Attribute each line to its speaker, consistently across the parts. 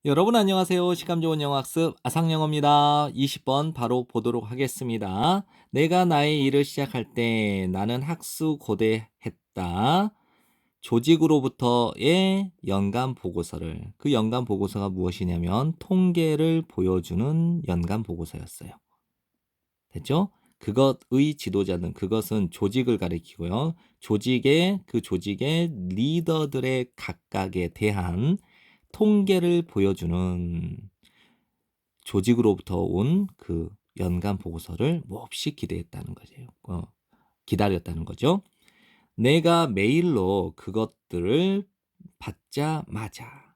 Speaker 1: 여러분 안녕하세요. 시간 좋은 영어학습 아상영어입니다. 20번 바로 보도록 하겠습니다. 내가 나의 일을 시작할 때 나는 학수고대했다. 조직으로부터의 연간 보고서를 그 연간 보고서가 무엇이냐면 통계를 보여주는 연간 보고서였어요. 됐죠? 그것의 지도자는 그것은 조직을 가리키고요. 그 조직의 리더들의 각각에 대한 통계를 보여주는 조직으로부터 온 그 연간 보고서를 몹시 기대했다는 거죠. 기다렸다는 거죠. 내가 메일로 그것들을 받자마자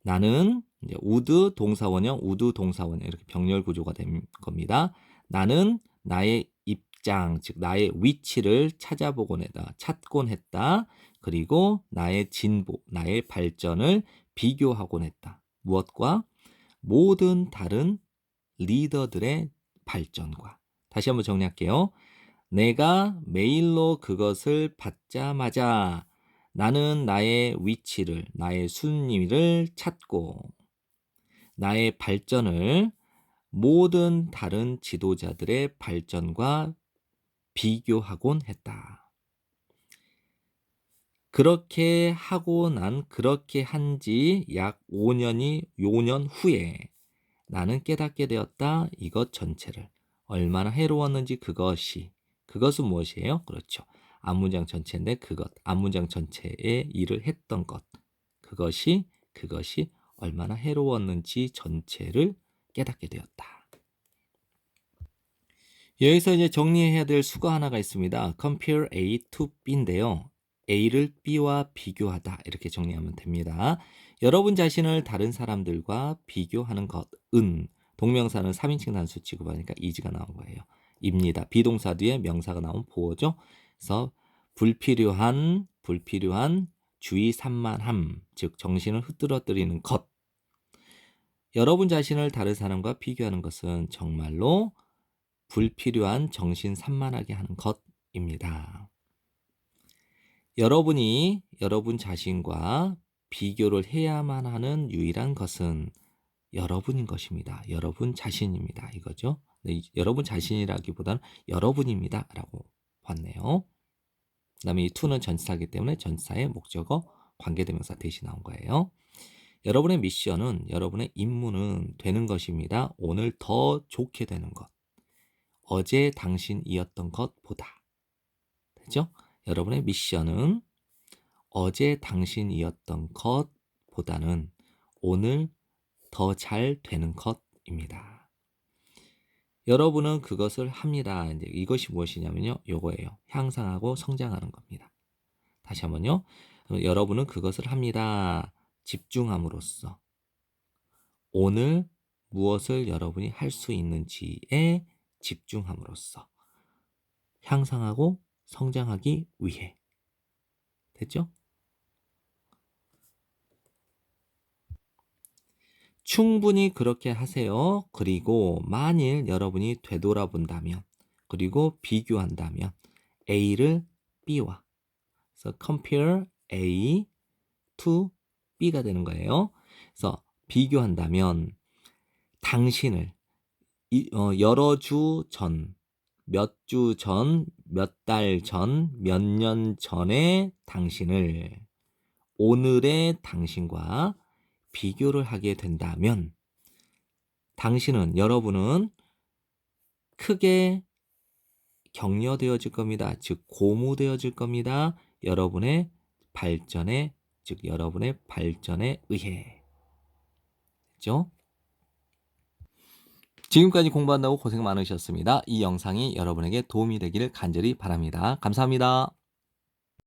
Speaker 1: 나는 이제 우드 동사원형, 우드 동사원형 이렇게 병렬 구조가 된 겁니다. 나는 나의 입장, 즉 나의 위치를 찾곤 했다. 그리고 나의 진보, 나의 발전을 비교하곤 했다. 무엇과? 모든 다른 리더들의 발전과. 다시 한번 정리할게요. 내가 메일로 그것을 받자마자 나는 나의 위치를, 나의 순위를 찾고 나의 발전을 모든 다른 지도자들의 발전과 비교하곤 했다. 그렇게 한 지 약 5년 후에 나는 깨닫게 되었다. 이것 전체를. 얼마나 해로웠는지 그것은 무엇이에요? 그렇죠. 앞문장 전체인데 앞문장 전체의 일을 했던 것. 그것이 얼마나 해로웠는지 전체를 깨닫게 되었다. 여기서 이제 정리해야 될 수가 하나가 있습니다. Compare A to B인데요. A를 B와 비교하다 이렇게 정리하면 됩니다. 여러분 자신을 다른 사람들과 비교하는 것은 동명사는 3인칭 단수 취급하니까 is가 나온 거예요. 입니다. 비동사 뒤에 명사가 나온 보어죠. 그래서 불필요한 주의 산만함, 즉 정신을 흐트러뜨리는 것. 여러분 자신을 다른 사람과 비교하는 것은 정말로 불필요한 정신 산만하게 하는 것입니다. 여러분이 여러분 자신과 비교를 해야만 하는 유일한 것은 여러분인 것입니다. 여러분 자신입니다. 이거죠. 네, 여러분 자신이라기보다는 여러분입니다. 라고 봤네요. 그 다음에 이 to는 전치사이기 때문에 전치사의 목적어 관계대명사 대신 나온 거예요. 여러분의 미션은, 여러분의 임무는 되는 것입니다. 오늘 더 좋게 되는 것. 어제 당신이었던 것보다. 되죠? 여러분의 미션은 어제 당신이었던 것보다는 오늘 더 잘 되는 것입니다. 여러분은 그것을 합니다. 이제 이것이 무엇이냐면요. 요거예요. 향상하고 성장하는 겁니다. 다시 한번요. 여러분은 그것을 합니다. 집중함으로써 오늘 무엇을 여러분이 할 수 있는지에 집중함으로써 향상하고 성장하기 위해. 됐죠? 충분히 그렇게 하세요. 그리고 만일 여러분이 되돌아본다면, 그리고 비교한다면 A를 B와, 그래서 compare A to B가 되는 거예요. 그래서 비교한다면 당신을 여러 주 전, 몇 주 전, 몇 달 전, 몇 년 전의 당신을 오늘의 당신과 비교를 하게 된다면 여러분은 크게 격려되어질 겁니다. 즉 고무되어질 겁니다. 여러분의 발전에 의해. 그죠? 지금까지 공부한다고 고생 많으셨습니다. 이 영상이 여러분에게 도움이 되기를 간절히 바랍니다. 감사합니다.